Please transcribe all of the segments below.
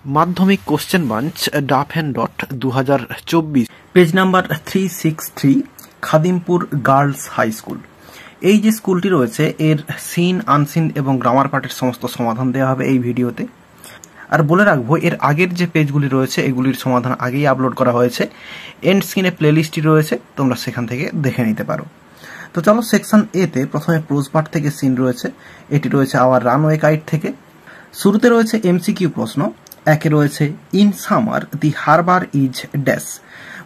মাধ্যমিক question bunch ডাফ and dot 2024 page number 363 Khadimpur girls high school. এই যে স্কুলটি রয়েছে এর সিন, আনসিন এবং গ্রামার পার্টের সমস্ত সমাধান দেওয়া হবে এই ভিডিওতে। আর বলে রাখবো এর আগের যে পেজগুলি রয়েছে এগুলির সমাধান আগেই আপলোড করা হয়েছে। এন্ড স্ক্রিনে প্লেলিস্টটি রয়েছে, তোমরা সেখান থেকে দেখে নিতে পারো। তো চলো সেকশন এ তে প্রথমে প্রোজ পার্ট থেকে সিন রয়েছে, এটি রয়েছে আওয়ার রানওয়ে কাইট থেকে। শুরুতে রয়েছে এমসিকিউ প্রশ্ন। একে রয়েছে in summer the Harbour is dash,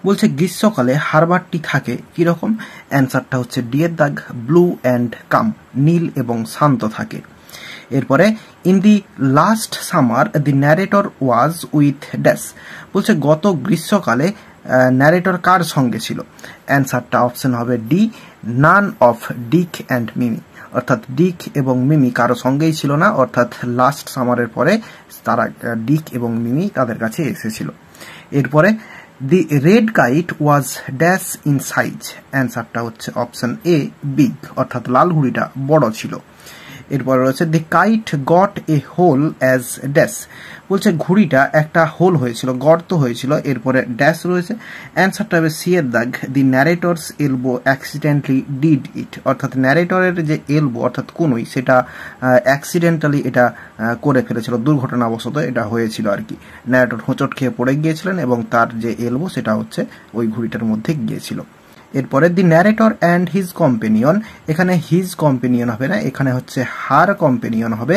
বলছে গ্রীষ্মকালে হারবারটি থাকে কিরকম। অ্যান্সারটা হচ্ছে ডি এর দাগ, ব্লু অ্যান্ড কাম, নীল এবং শান্ত থাকে। এরপরে in the last summer the narrator was with dash, বলছে গত গ্রীষ্মকালে ন্যারেটর কার সঙ্গে ছিল। অ্যান্সারটা অপশন হবে D, none of Dick and Mimi, অর্থাৎ ডিক এবং মিমি কারো সঙ্গেই ছিল না, অর্থাৎ লাস্ট সামারের পরে তারা ডিক এবং মিমি তাদের কাছে এসেছিল। এরপরে the red kite was dash in size, অ্যান্সারটা হচ্ছে অপশন এ বিগ, অর্থাৎ লাল ঘুড়িটা বড় ছিল। এরপরে রয়েছে the kite got a hole as dash, বলছে ঘুড়িটা একটা হোল হয়েছিল, গর্ত হয়েছিল। এরপরে ড্যাশ রয়েছে, অ্যান্সারটা হবে সি এর দাগ, the narrator's elbow accidentally did it, অর্থাৎ ন্যারেটরের যে এলবো অর্থাৎ কনুই সেটা অ্যাক্সিডেন্টালি এটা করে ফেলেছিল, দুর্ঘটনাবশত এটা হয়েছিল আর কি। ন্যারেটর হোঁচট খেয়ে পড়ে গিয়েছিলেন এবং তার যে এলবো সেটা হচ্ছে ওই ঘুড়িটার মধ্যে গিয়েছিল। এরপরে the narrator and his companion, এখানে হিজ কম্পেনিয়ন হবে না, এখানে হচ্ছে হার কম্পেনিয়ন হবে।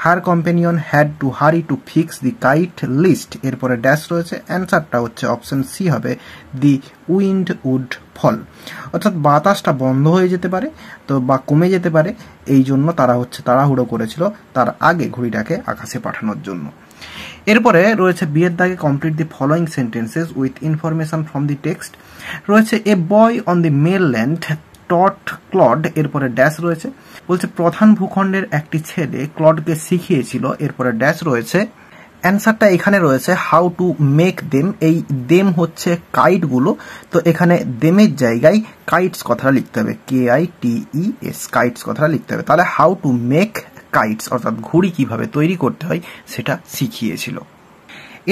Her companion had to hurry to fix the kite list. এরপরে ড্যাশ রয়েছে, অ্যান্সারটা হচ্ছে অপশন সি হবে দি উইন্ড উড ফল, অর্থাৎ বাতাসটা বন্ধ হয়ে যেতে পারে তো বা কমে যেতে পারে, এই জন্য তারা হচ্ছে তাড়াহুড়ো করেছিল তার আগে ঘুড়িটাকে আকাশে পাঠানোর জন্য। এরপরে রয়েছে বি এর দাগে complete the following sentences with information from the text. রয়েছে a boy on the mainland taught Claude, এরপরে ড্যাশ রয়েছে, বলছে প্রধান ভূখণ্ডের একটি ছেলে ক্লডকে শিখিয়েছিল। এরপরে ড্যাশ রয়েছে, অ্যান্সারটা এখানে রয়েছে হাউ টু মেক দেম, এই দেম হচ্ছে কাইটগুলো, তো এখানে দেমের জায়গায় কাইটস কথাটা লিখতে হবে, KITES, কাইটস কথাটা লিখতে হবে। তাহলে হাউ টু মেক কাইটস অর্থাৎ ঘুড়ি কিভাবে তৈরি করতে হয় সেটা শিখিয়েছিল।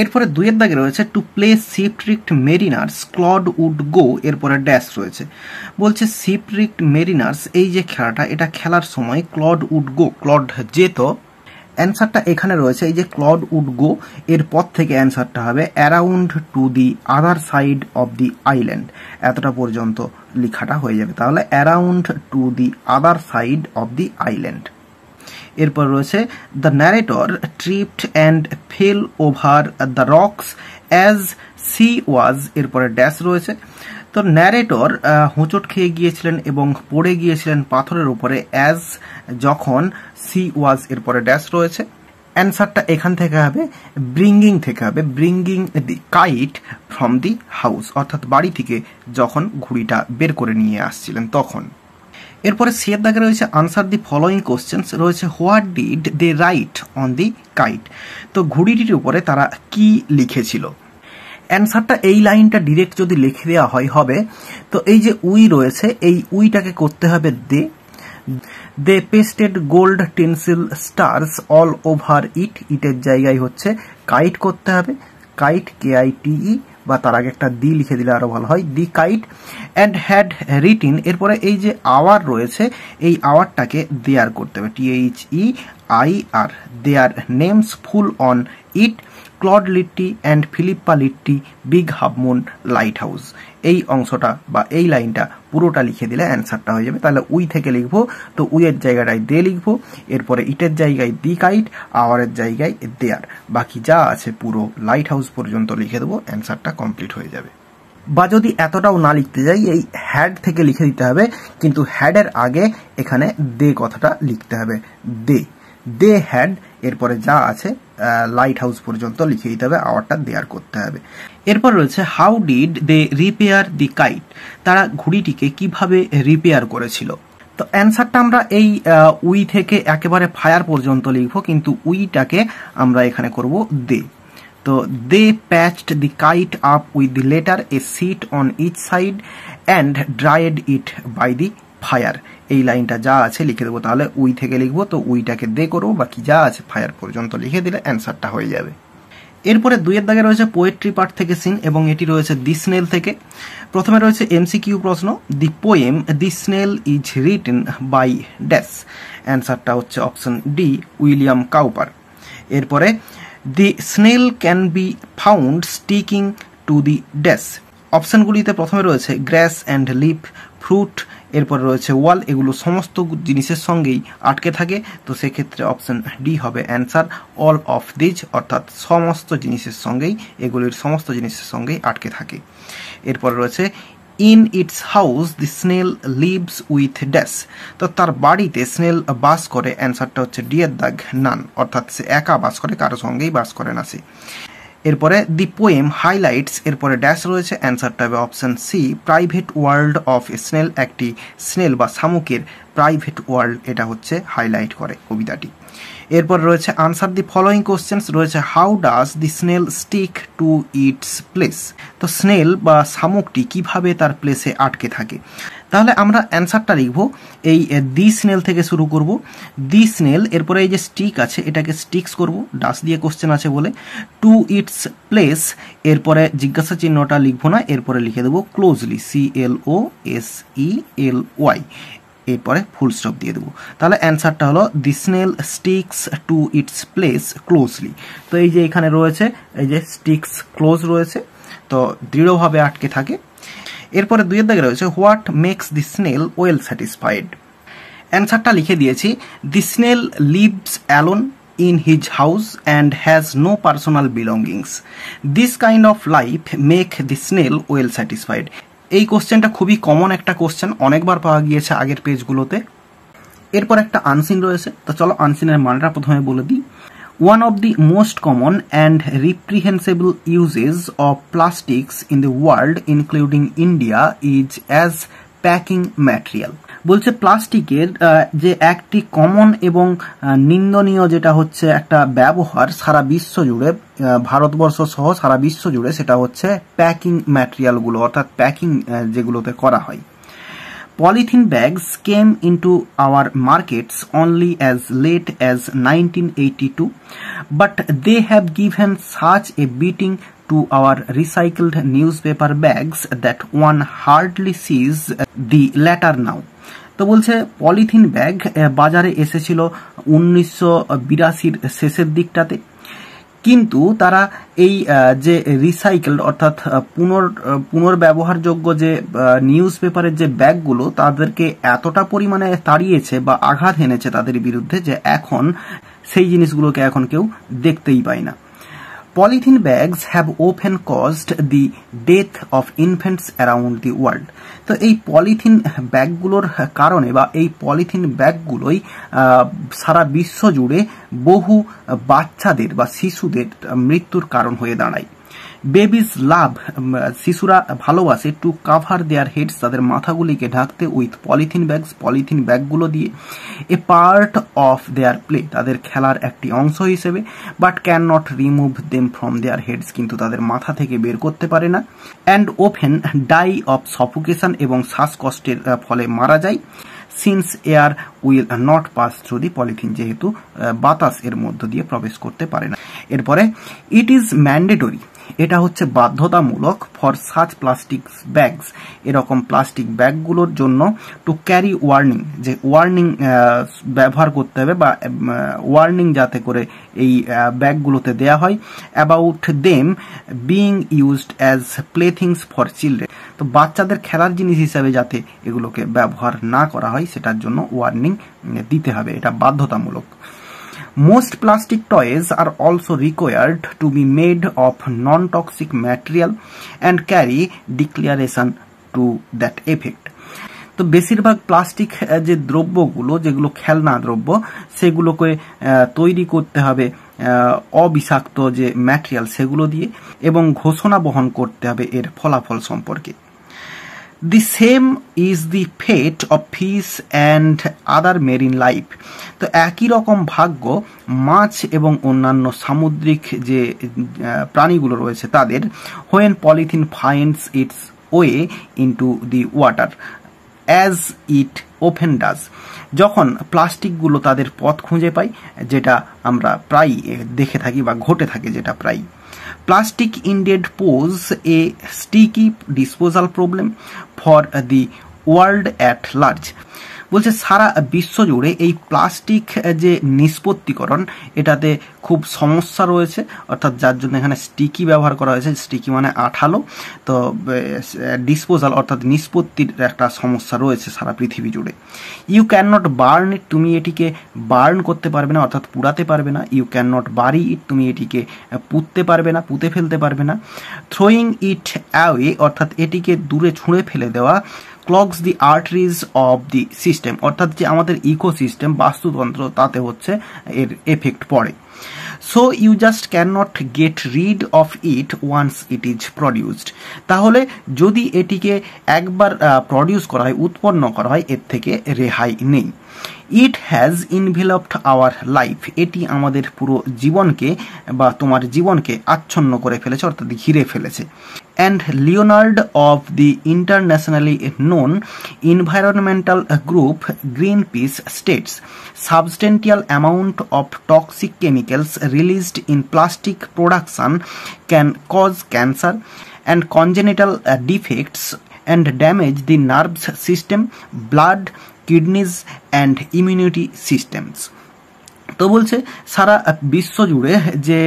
এরপরে দুইয়ের দাগে রয়েছে to play shipwrecked mariners Claude would go, এরপরে ড্যাশ রয়েছে, বলছে শিপরিক্ট মেরিনার্স এই যে খেলাটা এটা খেলার সময় ক্লড উড গো, ক্লড যেত। অ্যান্সারটা এখানে রয়েছে এই যে ক্লড উড গো এর পর থেকে অ্যান্সারটা হবে around to the other side of the island, এতটা পর্যন্ত লেখাটা হয়ে যাবে। তাহলে around to the other side of the island. এরপর রয়েছে the narrator tripped and fail over the rocks as she ওয়াজ, এরপরে ড্যাশ রয়েছে, তো ন্যারেটর হোঁচট খেয়ে গিয়েছিলেন এবং পড়ে গিয়েছিলেন পাথরের উপরে, অ্যাজ যখন, সি ওয়াজ, এরপরে ড্যাশ রয়েছে। অ্যান্সারটা এখান থেকে হবে ব্রিঙ্গিং থেকে হবে, bringing the kite from the house, অর্থাৎ বাড়ি থেকে যখন ঘুড়িটা বের করে নিয়ে আসছিলেন তখন। এরপরে সি এর দাগে রয়েছে আনসার দি ফলোয়িং কোশ্চেন্স, রয়েছে what did they write on the kite, তো ঘুড়িটির উপরে তারা কি লিখেছিল। অ্যান্সারটা এই লাইনটা ডিরেক্ট যদি লিখে দেওয়া হবে, তো এই যে উই রয়েছে এই উইটাকে করতে হবে they, they pasted gold tinsel stars all over it, ইটের জায়গায় হচ্ছে কাইট করতে হবে, কাইট KITE, বা তার আগে একটা দি লিখে দিলে আরো ভালো হয়, দি কাইট অ্যান্ড হ্যাড রিটিন। এরপরে এই যে আওয়ার রয়েছে এই আওয়ারটাকে দেয়ার করতে হবে, THEIR, their names full on it, Claude Little and Philippa Little Big Half Moon Lighthouse. এই অংশটা বা এই লাইনটা পুরোটা লিখে দিলে অ্যান্সারটা হয়ে যাবে। তাহলে উই থেকে লিখবো, তো উইয়ের জায়গাটায় দে লিখবো, এরপরে ইটের জায়গায় দি কাইট, আওয়ারের জায়গায় দেয়ার, বাকি যা আছে পুরো লাইট হাউস পর্যন্ত লিখে দেবো, অ্যান্সারটা কমপ্লিট হয়ে যাবে। বা যদি এতটাও না লিখতে যাই এই হ্যাড থেকে লিখে দিতে হবে, কিন্তু হ্যাডের আগে এখানে দে কথাটা লিখতে হবে, দে হ্যাড, এরপরে যা আছে লাইট হাউস পর্যন্ত লিখে দিতে হবে, আওয়ারটা দেয়ার করতে হবে। এরপর রয়েছে how did they repair the kite, তারা ঘুড়িটিকে কিভাবে রিপেয়ার করেছিল। তো অ্যান্সারটা আমরা এই উই থেকে একেবারে ফায়ার পর্যন্ত লিখবো, কিন্তু উইটাকে আমরা এখানে করব দে। তো they patched the kite up with the letter a sheet on each side and dried it by the fire, এই লাইনটা যা আছে লিখে দেবো। তাহলে উই থেকে লিখবো, তো উইটাকে দে করবো, বাকি যা আছে ফায়ার পর্যন্ত লিখে দিলে অ্যান্সারটা হয়ে যাবে। এরপরে 2 দাগে রয়েছে পোয়েট্রি পার্ট থেকে সিন এবং এটি রয়েছে দি স্নেল থেকে। প্রথমে রয়েছে এমসিকিউ প্রশ্ন, the poem the snail is written by dash, অ্যান্সারটা হচ্ছে অপশন ডি উইলিয়াম কাউপার। এরপরে the snail can be found sticking to the dash, অপশনগুলিতে প্রথমে রয়েছে গ্রাস অ্যান্ড লিফ, ফ্রুট, এরপরে রয়েছে ওয়াল, এগুলো সমস্ত জিনিসের সঙ্গেই আটকে থাকে, তো সেক্ষেত্রে অপশন ডি হবে অ্যান্সার অল অফ দিজ, অর্থাৎ সমস্ত জিনিসের সঙ্গেই, এগুলির সমস্ত জিনিসের সঙ্গেই আটকে থাকে। এরপরে রয়েছে in it's house the snail lives with dash, তো তার বাড়িতে স্নেল বাস করে, অ্যান্সারটা হচ্ছে ডি এর দাগ নান, অর্থাৎ সে একা বাস করে, কারো সঙ্গেই বাস করে না সে। এরপরে দি পোয়েম হাইলাইটস, এরপরে ড্যাশ রয়েছে, অ্যান্সারটা হবে option C private world of snail, একটি স্নেল বা শামুকের প্রাইভেট ওয়ার্ল্ড এটা হচ্ছে হাইলাইট করে কবিতাটি। এরপর রয়েছে আনসার দি ফলোয়িং কোশ্চেন্স, রয়েছে how does the snail stick to its place, তো স্নেল বা শামুকটি কিভাবে তার প্লেসে আটকে থাকে। তাহলে আমরা অ্যান্সারটা লিখব এই দি স্নেল থেকে শুরু করব, দি স্নেল, এরপরে এই যে স্টিক আছে এটাকে স্টিক্স করব, ডাস দিয়ে কোশ্চেন আছে বলে, টু ইটস প্লেস, এরপরে জিজ্ঞাসা চিহ্নটা লিখবো না, এরপরে লিখে দেবো ক্লোজলি, CLOSELY, এরপরে ফুল স্টপ দিয়ে দেবো। তাহলে অ্যান্সারটা হলো the snail sticks to its place closely, তো এই যে এখানে রয়েছে এই যে স্টিক্স ক্লোজ রয়েছে, তো দৃঢ়ভাবে আটকে থাকে। এরপরে 2 দাগে রয়েছে what makes the snail well satisfied, অ্যান্সারটা লিখে দিয়েছি the snail lives alone in his house and has no personal belongings. This kind of life make the snail well satisfied. এই কোশ্চেনটা খুবই কমন একটা কোশ্চেন, অনেকবার পাওয়া গিয়েছে আগের পেজগুলোতে। এরপর একটা আনসিন রয়েছে, তো চলো আনসিনের মানটা প্রথমে বলে দিই। One of the most common and reprehensible uses of plastics in the world, including India, is as packing material. বলছে প্লাস্টিকের যে একটি কমন এবং নিন্দনীয় যেটা হচ্ছে একটা ব্যবহার সারা বিশ্ব জুড়ে, ভারতবর্ষ সহ সারা বিশ্ব জুড়ে, সেটা হচ্ছে প্যাকিং ম্যাটেরিয়ালগুলো, অর্থাৎ প্যাকিং যেগুলোতে করা হয়। Polythene bags came into our markets only as late as 1982, but they have given such a beating to our recycled newspaper bags that one hardly sees the latter now. তো বলছে polythene bag বাজারে এসেছিল 1982-র শেষের দিকটাতে, কিন্তু তারা এই যে রিসাইকেলড অর্থাৎ পুনর্ব্যবহারযোগ্য যে নিউজ পেপারের যে ব্যাগগুলো, তাদেরকে এতটা পরিমাণে তাড়িয়েছে বা আঘাত এনেছে তাদের বিরুদ্ধে যে এখন সেই জিনিসগুলোকে এখন কেউ দেখতেই পায় না। Polythene bags have often caused the death of infants around the world. তো এই পলিথিন ব্যাগগুলোর কারণে বা এই পলিথিন ব্যাগগুলোই সারা বিশ্ব জুড়ে বহু বাচ্চাদের বা শিশুদের মৃত্যুর কারণ হয়ে দাঁড়ায়। বেবিজ লাভ, শিশুরা ভালোবাসে টু কাভার দেয়ার হেডস, তাদের মাথাগুলিকে ঢাকতে উইথ পলিথিন ব্যাগস, পলিথিন ব্যাগগুলো দিয়ে, a part of their play, তাদের খেলার একটি অংশ হিসেবে, but can not remove them from their heads, কিন্তু তাদের মাথা থেকে বের করতে পারে না। And often die of suffocation, এবং শ্বাসকষ্টের ফলে মারা যায়। Since air will not pass through the polythene, যেহেতু বাতাস এর মধ্য দিয়ে প্রবেশ করতে পারে না। এরপরে ইট ইজ ম্যান্ডেটরি, এটা হচ্ছে বাধ্যতামূলক, ফর সাচ প্লাস্টিক ব্যাগস, এরকম প্লাস্টিক ব্যাগগুলোর জন্য, টু ক্যারি ওয়ার্নিং, যে ওয়ার্নিং ব্যবহার করতে হবে বা ওয়ার্নিং যাতে করে এই ব্যাগগুলোতে দেয়া হয়, about them being used as playthings for children, তো বাচ্চাদের খেলার জিনিস হিসাবে যাতে এগুলোকে ব্যবহার না করা হয় সেটার জন্য ওয়ার্নিং দিতে হবে, এটা বাধ্যতামূলক। Most plastic toys are also required to be made of non-toxic material and carry declaration to that effect. তো বেশিরভাগ প্লাস্টিক যে দ্রব্যগুলো, যেগুলো খেলনা দ্রব্য, সেগুলোকে তৈরি করতে হবে অবিষাক্ত যে ম্যাটেরিয়াল সেগুলো দিয়ে, এবং ঘোষণা বহন করতে হবে এর ফলাফল সম্পর্কে। The same is the fate of fish and other marine life. তো একই রকম ভাগ্য মাছ এবং অন্যান্য সামুদ্রিক যে প্রাণীগুলো রয়েছে তাদের, when polythene finds its way into the water as it often does, যখন প্লাস্টিকগুলো তাদের পথ খুঁজে পায়, যেটা আমরা প্রায় দেখে থাকি বা ঘটে থাকে যেটা প্রায়। Plastic indeed pose a sticky disposal problem for the world at large. বলছে সারা বিশ্ব জুড়ে এই প্লাস্টিক যে নিষ্পত্তিকরণ এটাতে খুব সমস্যা রয়েছে, অর্থাৎ যার জন্য এখানে স্টিকি ব্যবহার করা হয়েছে। স্টিকি মানে আঠালো, তো ডিসপোজাল অর্থাৎ নিষ্পত্তির একটা সমস্যা রয়েছে সারা পৃথিবী জুড়ে। ইউ ক্যান নট বার্ন ইট, তুমি এটিকে বার্ন করতে পারবে না অর্থাৎ পুড়াতে পারবে না। ইউ ক্যান নট বারি ইট, তুমি এটিকে পুঁততে পারবে না, পুঁতে ফেলতে পারবে না। থ্রোয়িং ইট অ্যাওয়ে অর্থাৎ এটিকে দূরে ছুঁড়ে ফেলে দেওয়া। Clogs the arteries of the system অর্থাৎ যে আমাদের ইকোসিস্টেম বাস্তুতন্ত্র তাতে হচ্ছে এর এফেক্ট পড়ে। So you just can not get rid of it once it is produced. তাহলে যদি এটিকে একবার প্রডিউস করা হয়, উৎপন্ন করা হয়, এর থেকে রেহাই নেই। ইট হ্যাজ ইনভেলপড আওয়ার লাইফ, এটি আমাদের পুরো জীবনকে বা তোমার জীবনকে আচ্ছন্ন করে ফেলেছে অর্থাৎ ঘিরে ফেলেছে। And Leonard of the internationally known environmental group Greenpeace states substantial amount of toxic chemicals released in plastic production can cause cancer and congenital defects and damage the nervous system, blood, kidneys and immunity systems. তো বলছে সারা বিশ্ব জুড়ে যে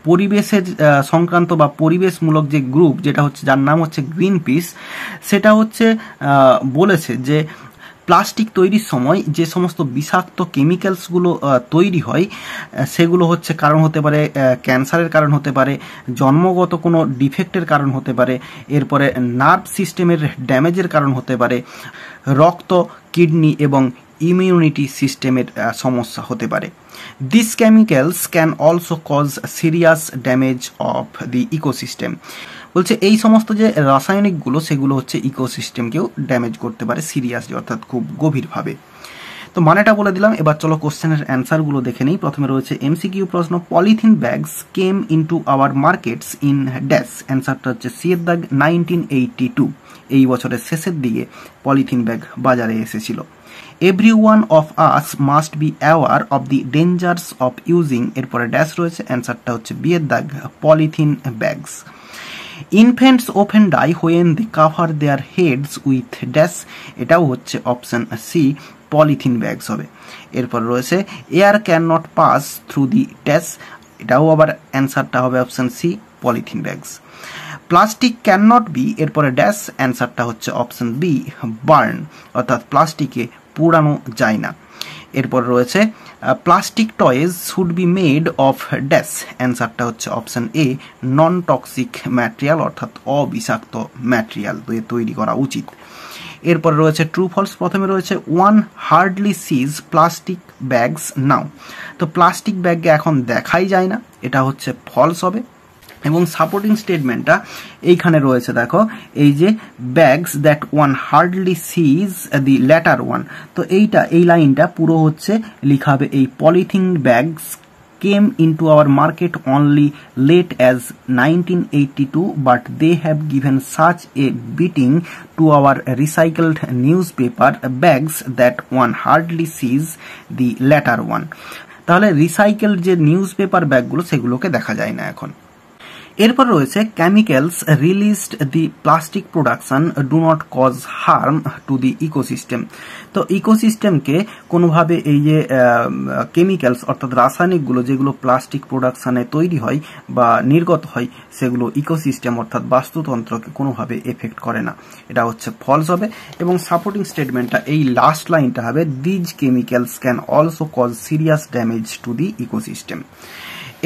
পরিবেশের সংক্রান্ত বা পরিবেশমূলক যে গ্রুপ যেটা হচ্ছে, যার নাম হচ্ছে গ্রিন পিস, সেটা হচ্ছে বলেছে যে প্লাস্টিক তৈরির সময় যে সমস্ত বিষাক্ত কেমিক্যালসগুলো তৈরি হয় সেগুলো হচ্ছে কারণ হতে পারে ক্যান্সারের কারণ হতে পারে, জন্মগত কোনো ডিফেক্টের কারণ হতে পারে, এরপরে নার্ভ সিস্টেমের ড্যামেজের কারণ হতে পারে, রক্ত, কিডনি এবং ইমিউনিটি সিস্টেমের সমস্যা হতে পারে। This chemicals can also cause serious damage of the ecosystem. বলছে এই সমস্ত যে রাসায়নিকগুলো সেগুলো হচ্ছে ইকোসিস্টেমকেও ড্যামেজ করতে পারে সিরিয়াসলি অর্থাৎ খুব গভীরভাবে। তো মানেটা বলে দিলাম, এবার চলো কোশ্চেনের অ্যান্সারগুলো দেখে নিই। প্রথমে রয়েছে এমসিকিউ প্রশ্ন, polythene bags came into our markets in dash. অ্যান্সারটা হচ্ছে সি এর দাগ 1982, এই বছরের শেষের দিকে পলিথিন ব্যাগ বাজারে এসেছিল। Everyone of us must be aware of the dangers of using, এরপরে ড্যাশ রয়েছে, অ্যান্সারটা হচ্ছে বি এর দাগ polythene bags. Infants often die when the cover their heads with dash, এটাও হচ্ছে অপশন সি পলিথিন ব্যাগস হবে। এরপর রয়েছে air can not pass through the dash, এটাও আবার অ্যান্সারটা হবে option C polythene bags. Plastic can not be, এরপরে ড্যাশ, অ্যান্সারটা হচ্ছে অপশন বি বার্ন, অর্থাৎ প্লাস্টিকে পোড়ানো যায় না। এরপর রয়েছে plastic toys should be made of dash, অ্যান্সারটা হচ্ছে option A non toxic material, অর্থাৎ অবিষাক্ত ম্যাটেরিয়াল দিয়ে তৈরি করা উচিত। এরপর রয়েছে ট্রু ফলস। প্রথমে রয়েছে one hardly sees plastic bags now, তো প্লাস্টিক ব্যাগকে এখন দেখাই যায় না, এটা হচ্ছে ফলস হবে। এবং সাপোর্টিং স্টেটমেন্টটা এইখানে রয়েছে, দেখো এই যে bags that one hardly sees the latter one, তো এই লাইনটা পুরো হচ্ছে লিখা হবে এই polythene bags came into our market only late as 1982 but they have given such a beating to our recycled newspaper bags that one hardly sees the latter one. তাহলে recycled যে নিউজ পেপার ব্যাগগুলো সেগুলোকে দেখা যায় না এখন। এরপর রয়েছে chemicals released the plastic production do not cause harm to the ecosystem, তো ইকোসিস্টেমকে কোনোভাবে এই যে কেমিক্যালস অর্থাৎ রাসায়নিকগুলো যেগুলো প্লাস্টিক প্রোডাকশনে তৈরি হয় বা নির্গত হয় সেগুলো ইকোসিস্টেম অর্থাৎ বাস্তুতন্ত্রকে কোনোভাবে এফেক্ট করে না, এটা হচ্ছে ফলস হবে। এবং সাপোর্টিং স্টেটমেন্টটা এই লাস্ট লাইনটা হবে these chemicals can also cause serious damage to the ecosystem.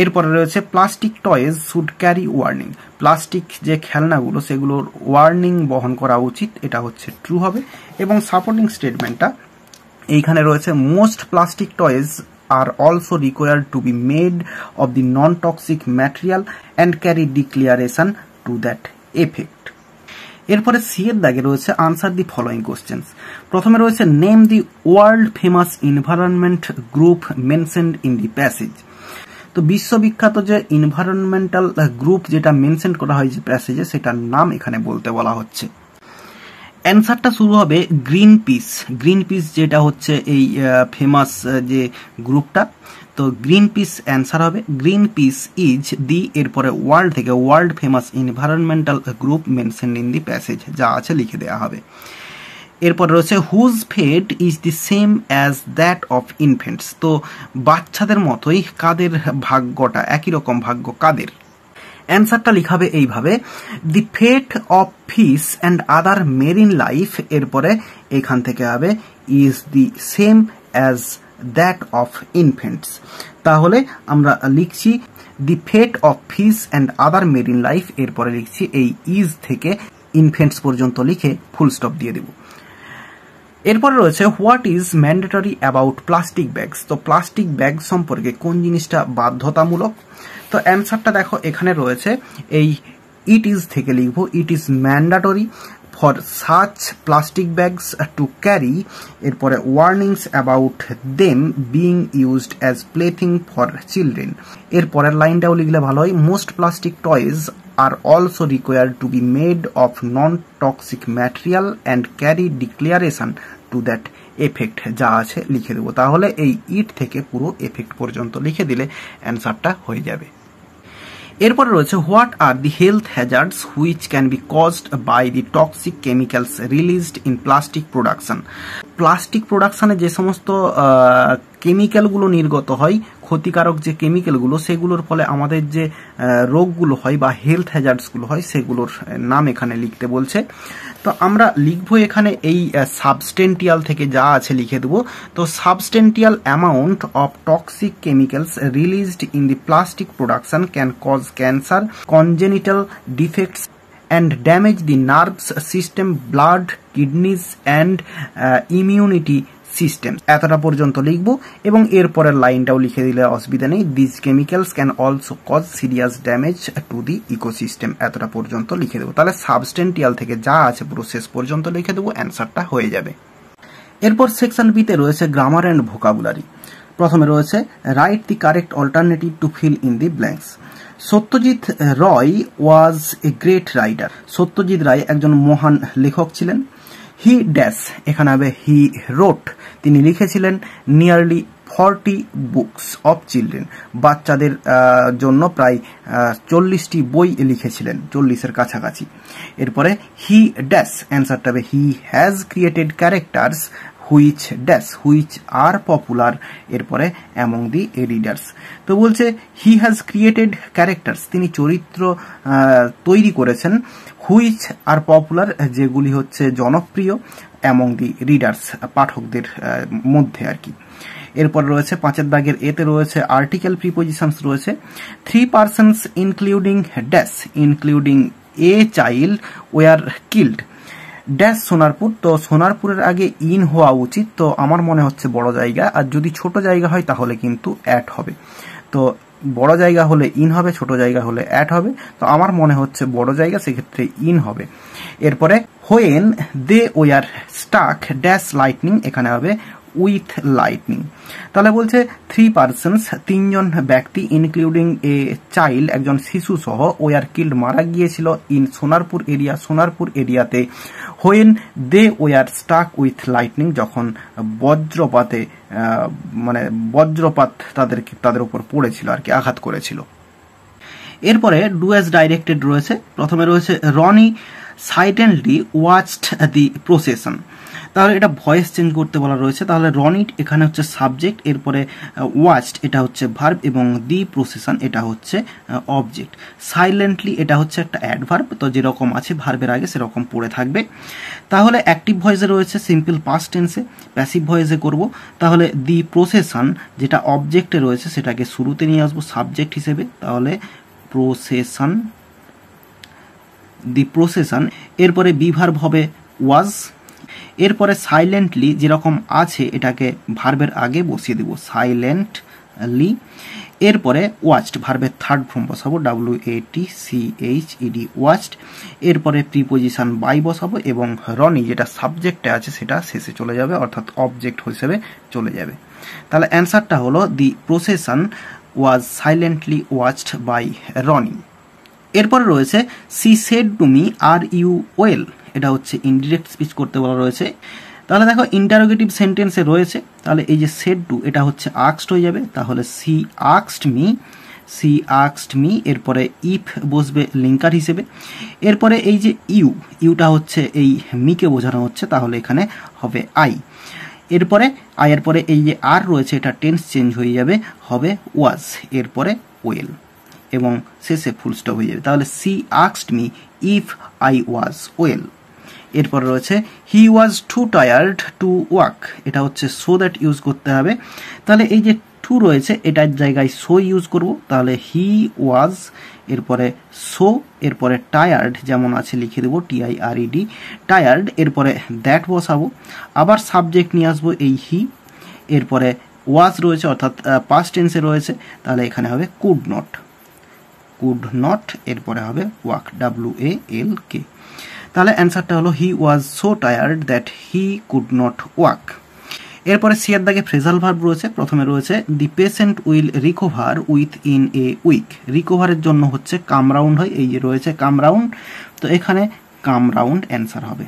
এরপরে রয়েছে plastic toys should carry warning, plastic যে খেলনাগুলো সেগুলোর ওয়ার্নিং বহন করা উচিত, এটা হচ্ছে ট্রু হবে। এবং সাপোর্টিং স্টেটমেন্টটা এইখানে রয়েছে most plastic toys are also required to be made of the non toxic material and carry declaration to that effect. এরপরে সি এর দাগে রয়েছে আনসার দি ফলোইং কোশ্চেন্স। প্রথমে রয়েছে name the world famous environment group mentioned in the passage, তো বিশ্ববিখ্যাত যে environmental group যেটা মেনশন করা হয় যে প্যাসেজে সেটার নাম এখানে বলতে বলা হচ্ছে। অ্যান্সারটা শুরু হবে গ্রিন পিস। গ্রিন পিস যেটা হচ্ছে এই ফেমাস যে গ্রুপটা, তো গ্রিন পিস অ্যান্সার হবে। গ্রিন পিস ইজ দি এরপরে ওয়ার্ল্ড থেকে world famous environmental group mentioned in the passage, যা আছে লিখে দেওয়া হবে। এরপর রয়েছে whose fate is the same as that of infants, তো বাচ্চাদের মতোই কাদের ভাগ্যটা, একই রকম ভাগ্য কাদের। অ্যান্সারটা লিখাবে এইভাবে, the fate of fish and other marine life, এরপরে এখান থেকে হবে is the same as that of infants. তাহলে আমরা লিখছি the fate of fish and other marine life, এরপরে লিখছি এই ইজ থেকে ইনফেন্টস পর্যন্ত লিখে ফুল স্টপ দিয়ে দেব। এরপরে রয়েছে what is mandatory about plastic bags, তো প্লাস্টিক ব্যাগ সম্পর্কে কোন জিনিসটা বাধ্যতামূলক। তো অ্যান্সারটা দেখো এখানে রয়েছে এই ইট ইজ থেকে লিখব, it is mandatory for such plastic bags to carry, এরপরে warnings about them being used as plaything for children. এরপরের লাইনটাও লিখলে ভালো হয়, most plastic toys are also required to be made of non-toxic material and carry declaration to that effect, যা আছে লিখে দেবো। তাহলে এই ইট থেকে পুরো এফেক্ট পর্যন্ত লিখে দিলে অ্যান্সারটা হয়ে যাবে। এরপরে রয়েছে what are the health hazards which can be caused by the toxic chemicals released in plastic production. Plastic প্রোডাকশনে যে সমস্ত কেমিক্যালগুলো নির্গত হয়, ক্ষতিকারক যে কেমিক্যালগুলো, সেগুলোর ফলে আমাদের যে রোগগুলো হয় বা হেলথ হ্যাজার্ডসগুলো হয়, সেগুলোর নাম এখানে লিখতে বলছে। তো আমরা লিখবো এখানে এই সাবস্টেন্টিয়াল থেকে যা আছে লিখে দেবো। তো substantial amount of toxic chemicals released in the plastic production can cause cancer, congenital defects and damage the nerves system, blood, kidneys and immunity system, এতটা পর্যন্ত লিখব এবং এরপরের লাইনটাও লিখে দিলে অসুবিধা নেই। This chemicals can also cause serious damage to the ecosystem, এতটা পর্যন্ত লিখে দেবো। তাহলে সাবস্টেন্টিয়াল থেকে যা আছে পুরো শেষ পর্যন্ত লিখে দেবো, অ্যান্সারটা হয়ে যাবে। এরপর সেকশন বিতে রয়েছে গ্রামার অ্যান্ড ভোকাবুলারি। প্রথমে রয়েছে write the correct alternative to fill in the blanks. Satyajit Roy was a great writer, Satyajit Ray একজন মহান লেখক ছিলেন। হি ড্যাশ, এখানে হবে হি রোট, তিনি লিখেছিলেন নিয়ারলি 40 বুকস অফ চিলড্রেন, বাচ্চাদের জন্য প্রায় 40টি বই লিখেছিলেন, 40-এর কাছাকাছি। এরপরে হি ড্যাশ, অ্যান্সারটা হবে he has created characters which dash which are popular, এরপরে অ্যামং দি রিডার্স। তো বলছে হি হ্যাজ ক্রিয়েটেড ক্যারেক্টার্স, তিনি চরিত্র তৈরি করেছেন, হুইচ আর পপুলার, যেগুলি হচ্ছে জনপ্রিয়, অ্যামং দি রিডার্স, পাঠকদের মধ্যে আর কি। এরপর রয়েছে 5 দাগের এতে রয়েছে আর্টিকেল প্রিপোজিশনস রয়েছে। 3 persons including dash including a child were killed dash Sonarpur, তো সোনারপুরের আগে ইন হওয়া উচিত, তো আমার মনে হচ্ছে বড় জায়গা, আর যদি ছোট জায়গা হয় তাহলে কিন্তু অ্যাট হবে। তো বড় জায়গা হলে ইন হবে, ছোট জায়গা হলে অ্যাট হবে, তো আমার মনে হচ্ছে বড় জায়গা, সেক্ষেত্রে ইন হবে। এরপরে when they were stuck dash lightning, এখানে হবে উইথ লাইটনিং। তাহলে বলছে 3 persons, 3জন ব্যক্তি, ইনক্লুডিং এ চাইল্ড, একজন শিশু সহ, ওয়ার কিল্ড, মারা গিয়েছিল, ইন সোনারপুর এরিয়া, সোনারপুর এরিয়াতে, when they were stuck with lightning, যখন বজ্রপাতে মানে বজ্রপাত তাদের উপর পড়েছিল আর কি, আঘাত করেছিল। এরপরে ডু অ্যাজ ডাইরেক্টেড রয়েছে। প্রথমে রয়েছে রনি সাইলেন্টলি ওয়াচড দি প্রসেশন, তাহলে এটা ভয়েস চেঞ্জ করতে বলা রয়েছে। তাহলে রনি এখানে হচ্ছে সাবজেক্ট, এরপরে ওয়াচড এটা হচ্ছে ভার্ব এবং দি প্রসেশন এটা হচ্ছে অবজেক্ট। সাইলেন্টলি এটা হচ্ছে একটা অ্যাডভার্ব, তো যেরকম আছে ভার্বের আগে সেরকম পড়ে থাকবে। তাহলে অ্যাক্টিভ ভয়েসে রয়েছে সিম্পল পাস্ট টেন্সে, প্যাসিভ ভয়েসে করব। তাহলে দি প্রসেশন যেটা অবজেক্টে রয়েছে সেটাকে শুরুতে নিয়ে আসবো সাবজেক্ট হিসেবে, তাহলে প্রসেশন, দি প্রসেশন। এরপরে বি ভার্ব হবে ওয়াজ। এরপরে সাইলেন্টলি যেরকম আছে এটাকে ভার্বের আগে বসিয়ে দেব, সাইলেন্টলি। এরপরে ওয়াচড ভার্বের থার্ড ফর্ম বসাবো, WATCHED, ওয়াচড। এরপরে প্রিপোজিশন বাই বসাবো এবং রনি যেটা সাবজেক্টে আছে সেটা শেষে চলে যাবে, অর্থাৎ অবজেক্ট হিসেবে চলে যাবে। তাহলে অ্যান্সারটা হলো the procession was silently watched by Roni. এরপরে রয়েছে she said to me are you well, এটা হচ্ছে ইনডিরেক্ট স্পিচ করতে বলা রয়েছে। তাহলে দেখো ইন্টারোগেটিভ সেন্টেন্সে রয়েছে, তাহলে এই যে সেড টু এটা হচ্ছে আক্সড হয়ে যাবে, তাহলে সি আক্সড মি, এরপরে ইফ বসবে লিঙ্কার হিসেবে। এরপরে এই যে ইউটা হচ্ছে এই মিকে বোঝানো হচ্ছে, তাহলে এখানে হবে আই। এরপরে আয়ের পরে এই যে আর রয়েছে এটা টেন্স চেঞ্জ হয়ে যাবে, হবে ওয়াজ, এরপরে ওয়েল এবং শেষে ফুল স্টপ হয়ে যাবে। তাহলে সি আক্সড me if I was well. এরপরে রয়েছে he was too tired to walk, এটা হচ্ছে সো দ্যাট ইউজ করতে হবে। তাহলে এই যে টু রয়েছে এটার জায়গায় সো ইউজ করব, তাহলে হি ওয়াজ, এরপরে সো, এরপরে টায়ার্ড যেমন আছে লিখে দেবো TIRED টায়ার্ড, এরপরে দ্যাট বসাবো, আবার সাবজেক্ট নিয়ে আসবো এই হি, এরপরে ওয়াজ রয়েছে অর্থাৎ পাস্ট টেন্সে রয়েছে, তাহলে এখানে হবে কুড নট, এরপরে হবে ওয়াক WALK। তাহলে অ্যান্সারটা হলো he was so tired that he could not walk. এরপরে সি এর দাগে ফ্রেজাল ভার্ব রয়েছে। প্রথমে রয়েছে the patient will recover within a week উইক, রিকভারের জন্য হচ্ছে কাম রাউন্ড হয়, এই যে রয়েছে কাম রাউন্ড, তো এখানে কাম রাউন্ড অ্যান্সার হবে।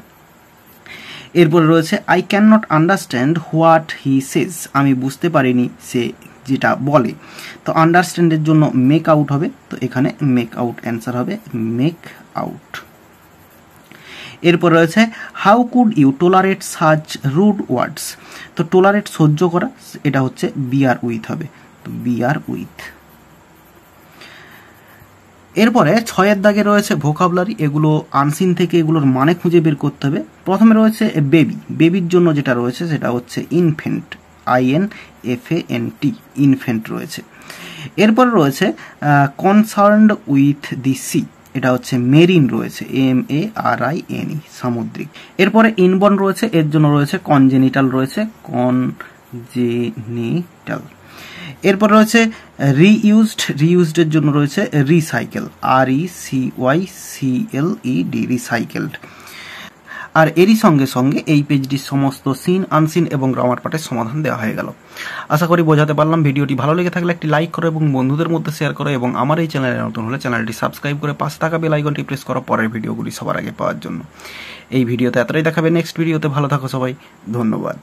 এরপরে রয়েছে I can not understand what he says, আমি বুঝতে পারিনি সে যেটা বলে, তো আন্ডারস্ট্যান্ডের জন্য মেক আউট হবে, তো এখানে মেক আউট অ্যান্সার হবে মেক আউট। এরপর রয়েছে how could you tolerate such rude words, তো টোলারেট সহ্য করা, এটা হচ্ছে বিয়ার উইথ হবে, তো বিয়ার উইথ। এরপরে 6 এর দাগে রয়েছে ভোকাবুলারি, এগুলো আনসিন থেকে এগুলোর মানে খুঁজে বের করতে হবে। প্রথমে রয়েছে বেবি, বেবির জন্য যেটা রয়েছে সেটা হচ্ছে ইনফেন্ট, INFANT, ইনফেন্ট রয়েছে। এরপর রয়েছে কনসার্নড উইথ দি সি, এটা হচ্ছে মেরিন রয়েছে, MARINE, সামুদ্রিক। এরপরে ইনবর্ন রয়েছে, এর জন্য রয়েছে কনজেনিটাল রয়েছে, কনজেনিটাল। এরপর রয়েছে রিইউজড এর জন্য রয়েছে রিসাইকেল, RECYCLED, রিসাইকেলড। আর এরই সঙ্গে সঙ্গে এই পেজটির সমস্ত সিন, আনসিন এবং গ্রামার পার্টের সমাধান দেওয়া হয়ে গেল। আশা করি বোঝাতে পারলাম। ভিডিওটি ভালো লেগে থাকলে একটি লাইক করো এবং বন্ধুদের মধ্যে শেয়ার করো, এবং আমার এই চ্যানেলে নতুন হলে চ্যানেলটি সাবস্ক্রাইব করে পাশে থাকা বেল আইকনটি প্রেস করো পরের ভিডিওগুলি সবার আগে পাওয়ার জন্য। এই ভিডিওতে এতটাই দেখাবে, নেক্সট ভিডিওতে ভালো থাকো সবাই, ধন্যবাদ।